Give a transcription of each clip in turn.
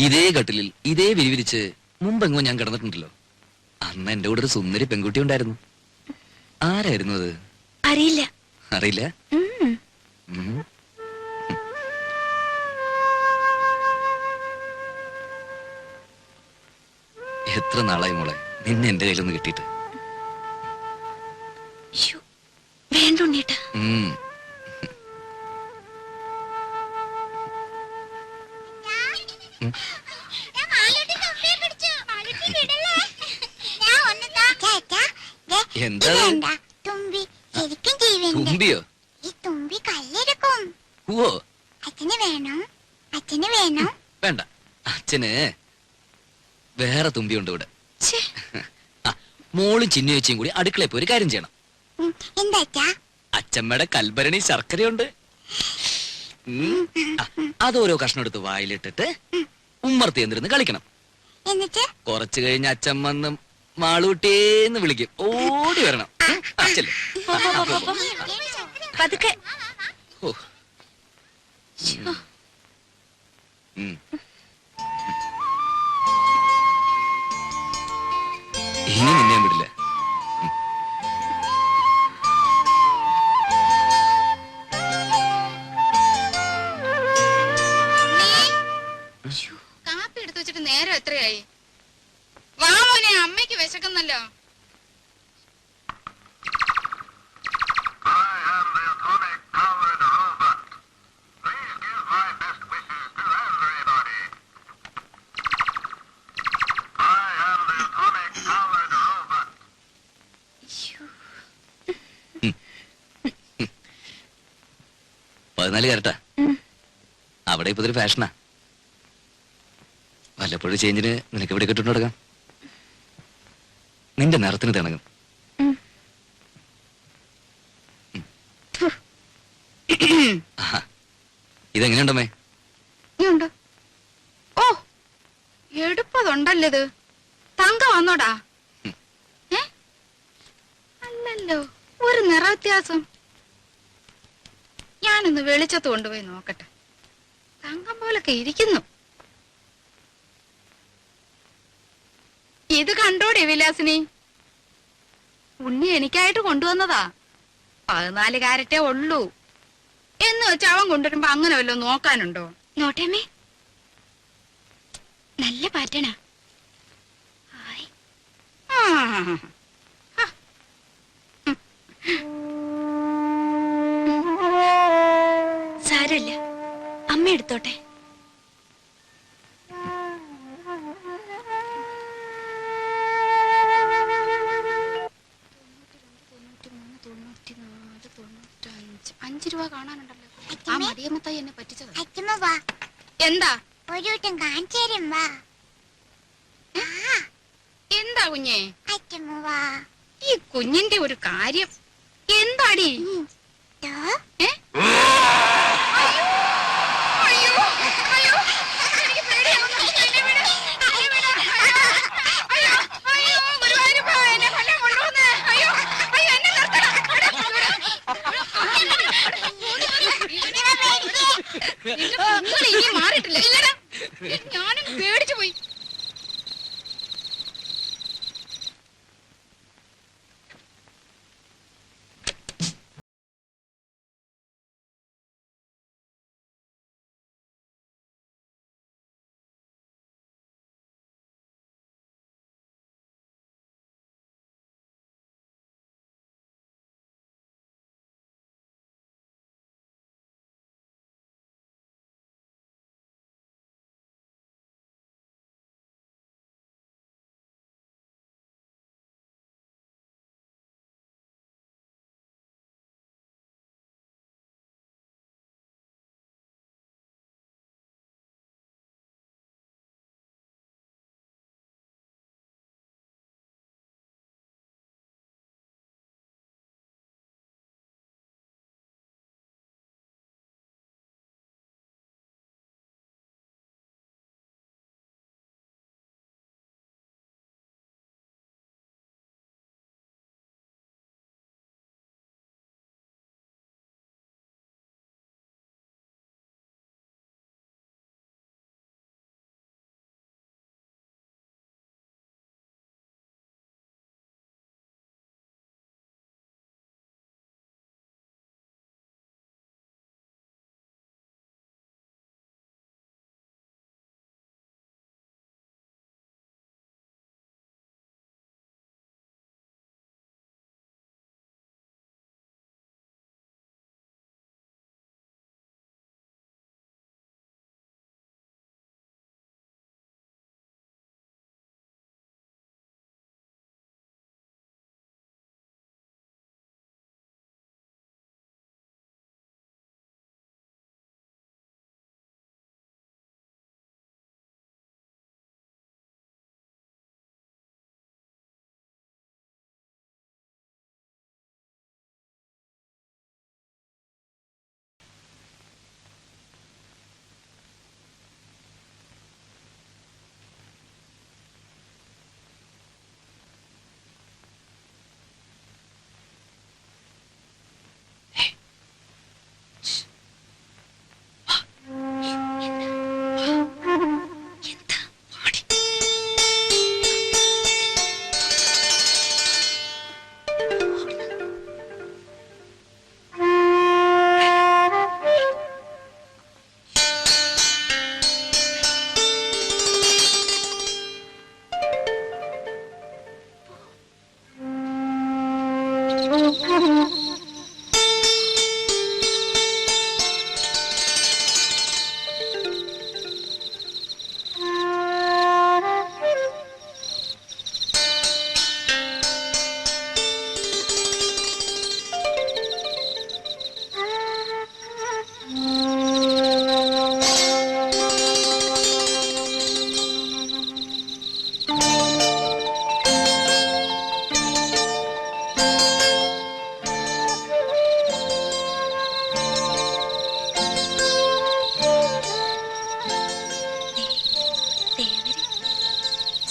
ഇതേ കട്ടിലിൽ ഇതേ വിരിവിരിച്ച് മുമ്പെങ്ങോ ഞാൻ കിടന്നിട്ടുണ്ടല്ലോ. അന്ന് എന്റെ കൂടെ ഒരു സുന്ദരി പെൺകുട്ടി ഉണ്ടായിരുന്നു. ആരായിരുന്നു അത്? അറിയില്ല. അറിയില്ല? എത്ര നാളായി മോളെ നിന്നെ എന്റെ കയ്യിലൊന്ന് കിട്ടിയിട്ട്. വേണ്ടുണ്ണീട്ടാ. എന്താ തുമ്പിയോ? അച്ഛന് വേണം, അച്ഛന് വേണം. വേണ്ട, അച്ഛന് വേറെ തുമ്പിയുണ്ട് ഇവിടെ. മോളും ചിന്നു ചേച്ചിയും കൂടി അടുക്കളയിൽ പോയി ഒരു കാര്യം ചെയ്യണം. എന്താ? അച്ഛമ്മയുടെ കൽഭരണി ശർക്കരയുണ്ട്. അതോരോ കഷ്ണം എടുത്ത് വായിലിട്ടിട്ട് ഉമ്മർത്തി എന്നിരുന്ന് കളിക്കണം. എന്നിട്ട് കുറച്ചു കഴിഞ്ഞ് അച്ഛൻ വന്ന് മാളൂട്ടേന്ന് വിളിക്കും. ഓടി വരണം. അച്ഛല്ലേ പതുക്കെ. ഇനി നിന്നെ വിടില്ല. കാപ്പി എടുത്തു വെച്ചിട്ട് നേരം എത്രയായി? വാ മോനെ, അമ്മയ്ക്ക് വിശക്കുന്നല്ലോ. പതിനാല് കരട്ടാ. അവിടെ ഇപ്പൊ ഇതൊരു ഫാഷനാ. വല്ലപ്പോഴും ചേഞ്ചിന് നിനക്ക് ഇവിടെ കിട്ടുന്നു തുടങ്ങാം. നിന്റെ നിറത്തിന് തിണങ്ങും. ഇതെങ്ങനെയുണ്ടമ്മേ? ഓ, എടുപ്പതുണ്ടല്ലത്. തങ്ക വന്നോടാ? അല്ലല്ലോ, ഒരു നിറ വ്യത്യാസം. ഞാനൊന്ന് വെളിച്ചത്ത് കൊണ്ടുപോയി നോക്കട്ടെ. തങ്കം പോലൊക്കെ ഇരിക്കുന്നു. ഇത് കണ്ടോടെ വിലാസിനി? ഉണ്ണി എനിക്കായിട്ട് കൊണ്ടുവന്നതാ. 14 കാരറ്റേ ഉള്ളൂ എന്ന് വെച്ച് അവൻ കൊണ്ടുവരുമ്പോ അങ്ങനെ വല്ലോ നോക്കാനുണ്ടോ? നോട്ടേമേ, നല്ല പാറ്റണാ. സാരമില്ല, അമ്മ എടുത്തോട്ടെ. $5 കാണാനുണ്ടല്ലോ. ആ മടിയമ്മത്തായി എന്നെ പറ്റിച്ചത്. എന്താ? എന്താ കുഞ്ഞേ? ഈ കുഞ്ഞിന്റെ ഒരു കാര്യം എന്താടി? മാറിയിട്ടില്ല. ഞാനും പേടിച്ചു പോയി.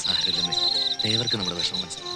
സാരമില്ലമ്മേ, ദേവർക്ക് നമ്മുടെ വിഷമം മനസ്സിലാവും.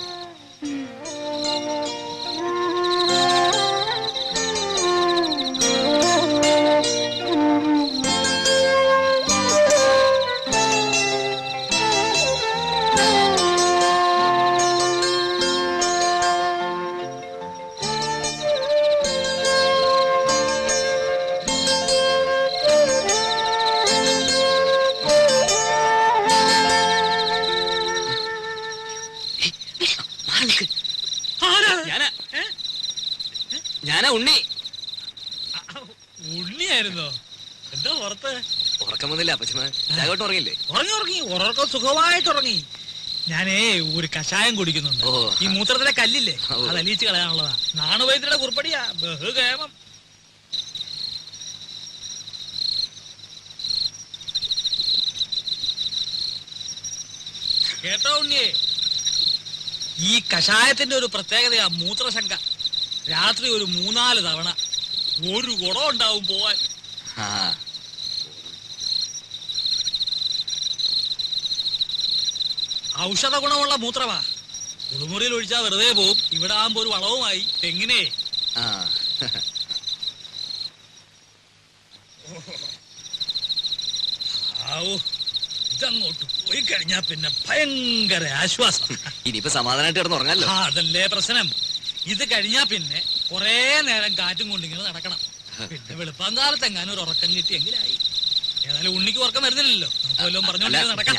ഞാനാ ഉണ്ണി. ഉണ്ണിയായിരുന്നോ? എന്താ പുറത്ത്? ഉറക്കം വന്നില്ല അപ്പച്ചമ്മ. രാഘവട്ട് ഉറങ്ങില്ലേ? ഉറങ്ങി ഉറക്കം സുഖമായിട്ട് ഉറങ്ങി. ഞാനേ ഒരു കഷായം കുടിക്കുന്നുണ്ട്. ഈ മൂത്രത്തിലെ കല്ലില്ലേ, അത് അലിയിച്ച് കളയാനുള്ളതാ. നാണുവൈദ്യരുടെ കുറിപ്പടിയാ, ബഹുകേമം. കേട്ടോ ഉണ്ണിയെ, ഈ കഷായത്തിന്റെ ഒരു പ്രത്യേകതയാ മൂത്രശങ്ക. രാത്രി ഒരു 3-4 തവണ ഒരു കുടം ഉണ്ടാവും പോവാൻ. ഔഷധ ഗുണമുള്ള മൂത്രമാ. കുളിമുറിയിൽ ഒഴിച്ചാൽ വെറുതെ പോവും. ഇവിടെ ആകുമ്പോ ഒരു വളവുമായി. എങ്ങനെ ഇതങ്ങോട്ട് പോയി കഴിഞ്ഞാ പിന്നെ ഭയങ്കര ആശ്വാസം. ഇനിയിപ്പോ സമാധാനമായിട്ട് കിടന്ന് ഉറങ്ങാലോ. അതല്ലേ പ്രശ്നം. ഇത് കഴിഞ്ഞാ പിന്നെ കൊറേ നേരം കാറ്റും കൊണ്ടിങ്ങനെ നടക്കണം. പിന്നെ വെളുപ്പാങ്കാലത്ത് എങ്ങാനും ഒരു ഉറക്കം കിട്ടിയെങ്കിലായി. ഏതായാലും ഉണ്ണിക്ക് ഉറക്കം വരുന്നില്ലല്ലോ. നമുക്ക് പറഞ്ഞോണ്ട് നടക്കാം.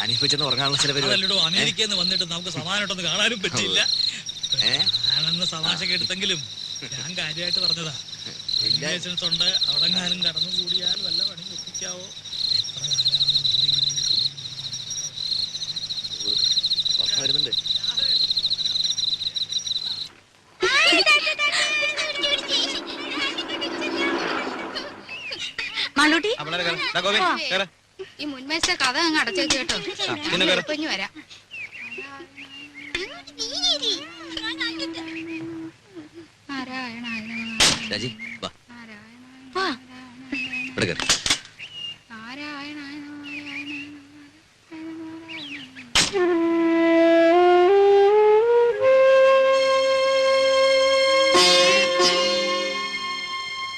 അതല്ലോ അമേരിക്കയിൽ നിന്ന് വന്നിട്ട് നമുക്ക് സമാധാനമായിട്ടൊന്ന് കാണാനും പറ്റില്ല. ഞാനെന്ന് സമാശക്ക് എടുത്തെങ്കിലും ഞാൻ കാര്യമായിട്ട് പറഞ്ഞതാ. ലൈസൻസ് ഉണ്ട്. അവിടെങ്ങാനും കടന്നു കൂടിയാൽ വല്ല പണി ഒപ്പിക്കാവോ? എത്ര കാലമാണ് വരുന്നുണ്ട്. മാളൂട്ടി, ഈ മുൻവശത്തെ കഥ അങ്ങ് അടച്ചേക്ക് കേട്ടോ. കുഞ്ഞു വരാം. രാജി വാ.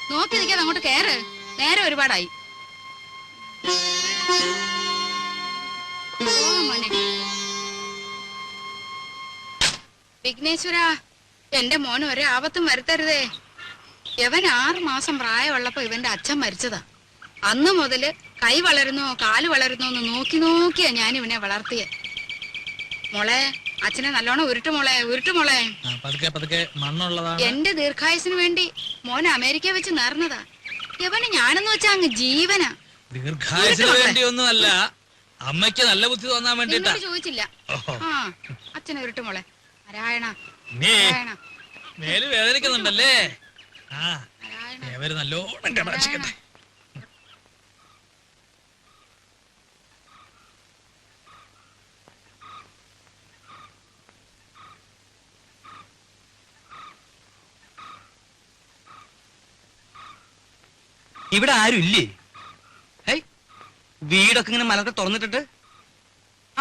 നോക്കി നിൽക്കാതെ അങ്ങോട്ട് കേറ്. നേരെ ഒരുപാടായി. വിഘ്നേശ്വര, എന്റെ മോന് ഒരേ ആപത്തും വരുത്തരുതേ. ഇവൻ 6 മാസം പ്രായമുള്ളപ്പോ ഇവന്റെ അച്ഛൻ മരിച്ചതാ. അന്ന് മുതല് കൈ വളരുന്നോ കാല് വളരുന്നോ എന്ന് നോക്കി നോക്കിയാ ഞാൻ ഇവനെ വളർത്തിയ. മോളെ, അച്ഛനെ നല്ലോണം ഉരുട്ട് മോളെ, ഉരുട്ട് മോളെ. എന്റെ ദീർഘായുസിന് വേണ്ടി മോനെ അമേരിക്ക വെച്ച് നേർന്നതാ. ഇവന് ഞാനെന്ന് വെച്ചാ അങ്ങ് ജീവനാ. ദീർഘായുസിന് വേണ്ടിയൊന്നുമല്ല, അമ്മയ്ക്ക് നല്ല ബുദ്ധി തോന്നാൻ വേണ്ടിട്ടാ. ചോദിച്ചില്ല. ആ, അച്ഛനെ ഉരുട്ട് മോളെ. നാരായണ, മേല് വേദനിക്കുന്നുണ്ടല്ലേ? ആ, ഇവര് നല്ലോണം കടാക്ഷിക്കട്ടെ. ഇവിടെ ആരും ഇല്ലേ? വീടൊക്കെ ഇങ്ങനെ മലത്തെ തുറന്നിട്ടിട്ട്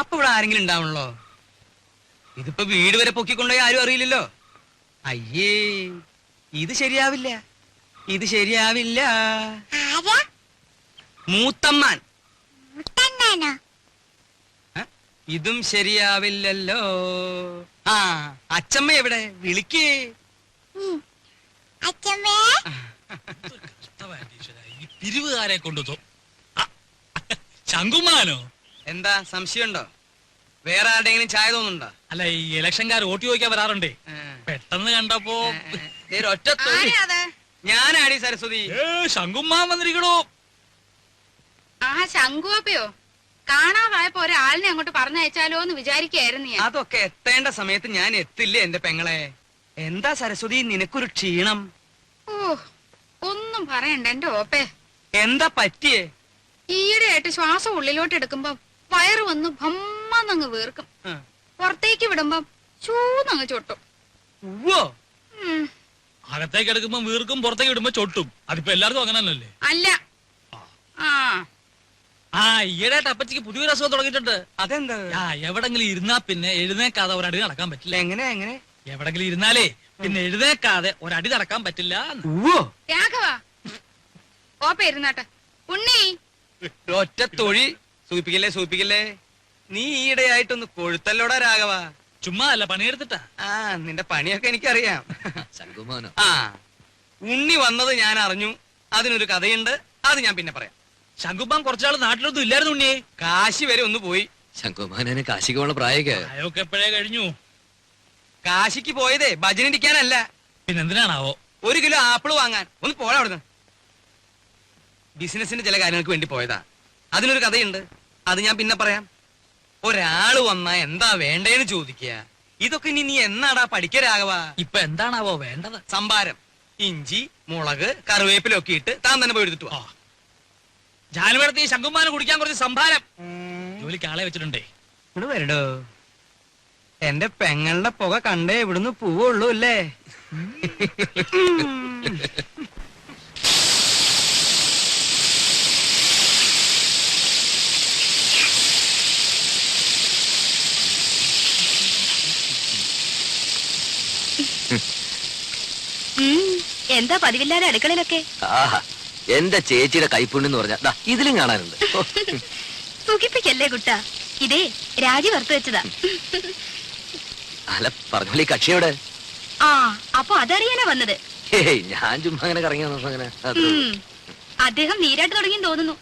അപ്പൊ ഇവിടെ ആരെങ്കിലും ഉണ്ടാവണല്ലോ. ഇതിപ്പോ വീട് വരെ പൊക്കിക്കൊണ്ടുപോയി ആരും അറിയില്ലല്ലോ. അയ്യേ, ഇത് ശരിയാവില്ല, ഇത് ശരിയാവില്ല. മൂത്തമ്മാൻ. ഇതും ശരിയാവില്ലല്ലോ. ആ, അച്ചമ്മ എവിടെ? വിളിക്കേ. പിരിവുകാരെ കൊണ്ടു ശങ്കുമാനോ? എന്താ സംശയമുണ്ടോ? വേറെ ആരുടെങ്കിലും ചായ തോന്നുന്നുണ്ടോ? അല്ല, ഈ ഇലക്ഷൻകാർ വോട്ട് ചോദിക്കാൻ വരാറുണ്ടേ. പെട്ടെന്ന് കണ്ടപ്പോ ഒറ്റ തൊഴി. ആരാ അത്? ഞാനാടി സരസ്വതി. ശങ്കുമ്മാൻ വന്നിരിക്കണോ? ആ ശങ്കുവപ്പയോ? കാണാതായപ്പോ ഒരാളിനെ അങ്ങോട്ട് പറഞ്ഞയച്ചാലോ എന്ന് വിചാരിക്കായിരുന്നു ഞാൻ. അതൊക്കെ എത്തേണ്ട സമയത്ത് ഞാൻ എത്തില്ലേ എന്റെ പെങ്ങളെ. എന്താ സരസ്വതി നിനക്കൊരു ക്ഷീണം? ഓ ഒന്നും പറയണ്ട എന്റെ ഓപ്പേ. എന്താ പറ്റിയേ? ഈയിടെയായിട്ട് ശ്വാസം ഉള്ളിലോട്ട് എടുക്കുമ്പോ വയറ് വന്ന് ഭമ്മന്നങ്ങ് വീർക്കും. പുറത്തേക്ക് വിടുമ്പം ചൂന്നങ്ങ് ചൊട്ടും. ഉവ്വോ. അകത്തേക്ക് എടുക്കുമ്പോ വീർക്കും, പുറത്തേക്ക് ഇടുമ്പോ ചൊട്ടും. അതിപ്പോ എല്ലാവർക്കും അങ്ങനെ തന്നെയല്ലേ? അല്ല. ആ ഈയിടെയായിട്ട് അപ്പച്ചിക്ക് പുതിയൊരു അസുഖം തുടങ്ങിയിട്ടുണ്ട്. അതെന്താ? എവിടെങ്കിലും ഇരുന്നാ പിന്നെ എഴുന്നേക്കാതെ ഒരടി നടക്കാൻ പറ്റില്ല. എങ്ങനെ? എവിടെങ്കിലും ഇരുന്നാലേ പിന്നെ എഴുന്നേക്കാതെ ഒരടി നടക്കാൻ പറ്റില്ല. ഉവ്വോ. രാഘവ ഓപ്പ ഇരുന്നാട്ടെ. ഉണ്ണി ഒറ്റ തൊഴി. സൂപ്പിക്കല്ലേ. നീ ഈയിടെയായിട്ടൊന്ന് കൊഴുത്തല്ലോടാ രാഘവ. ചുമ്മാ അല്ല, പണിയെടുത്തിട്ടാ. നിന്റെ പണിയൊക്കെ എനിക്കറിയാം. ശങ്കുമോനോ? ഉണ്ണി വന്നത് ഞാൻ അറിഞ്ഞു. അതിനൊരു കഥയുണ്ട്, അത് ഞാൻ പിന്നെ പറയാം. ശങ്കുമ്മാൻ കുറച്ചാള് നാട്ടിലൊന്നും ഇല്ലായിരുന്നു ഉണ്ണിയെ. കാശി വരെ ഒന്ന് പോയി. ശങ്കുമാനെ കാശിക്ക് പോണ പ്രായൊക്കെ അതൊക്കെ എപ്പോഴേ കഴിഞ്ഞു. കാശിക്ക് പോയതേ ഭജനടിക്കാനല്ല, പിന്നെന്തിനാണാവോ? 1 കിലോ ആപ്പിള് വാങ്ങാൻ. ഒന്ന് പോടാ അവിടുന്ന്. ബിസിനസിന്റെ ചില കാര്യങ്ങൾക്ക് വേണ്ടി പോയതാ. അതിനൊരു കഥയുണ്ട്, അത് ഞാൻ പിന്നെ പറയാം. ഒരാള് വന്നാ എന്താ വേണ്ടേന്ന് ചോദിക്കുക. ഇതൊക്കെ ഇനി നീ എന്നാടാ പഠിക്കരാകവാ? ഇപ്പൊ എന്താണാവോ വേണ്ടത്? സംഭാരം. ഇഞ്ചി, മുളക്, കറിവേപ്പിലൊക്കെ ഇട്ട് താൻ തന്നെ പോയി എടുത്തിട്ട് വാ. ജാനുവരത്തി ശങ്കുമ്മാന് കുടിക്കാൻ കുറച്ച് സംഭാരം. ജോലിക്ക് ആളെ വെച്ചിട്ടുണ്ടേ. ഇവിടെ വരടോ. എന്റെ പെങ്ങളുടെ പുക കണ്ടേ ഇവിടുന്ന് പോവുള്ളൂ അല്ലേ? എന്താ പതിവില്ലാതെ അടുക്കളയിലൊക്കെ? ആഹാ, എന്റെ ചേച്ചിയുടെ കൈപ്പുണ്യെന്ന് പറഞ്ഞാ ഇതിലും കാണാനുണ്ട്. സുഖിപ്പിക്കല്ലേ കുട്ട. ഇതേ രാജി വറുത്തു വെച്ചതാ. അല്ല പറഞ്ഞോളി, കക്ഷിയോടെ? അപ്പൊ അതറിയാനാ വന്നത്? ഞാൻ ചുമ്മാ അങ്ങനെ കറങ്ങി വന്നപ്പോ അങ്ങനെ. അദ്ദേഹം നീരാട്ട് തുടങ്ങി തോന്നുന്നു.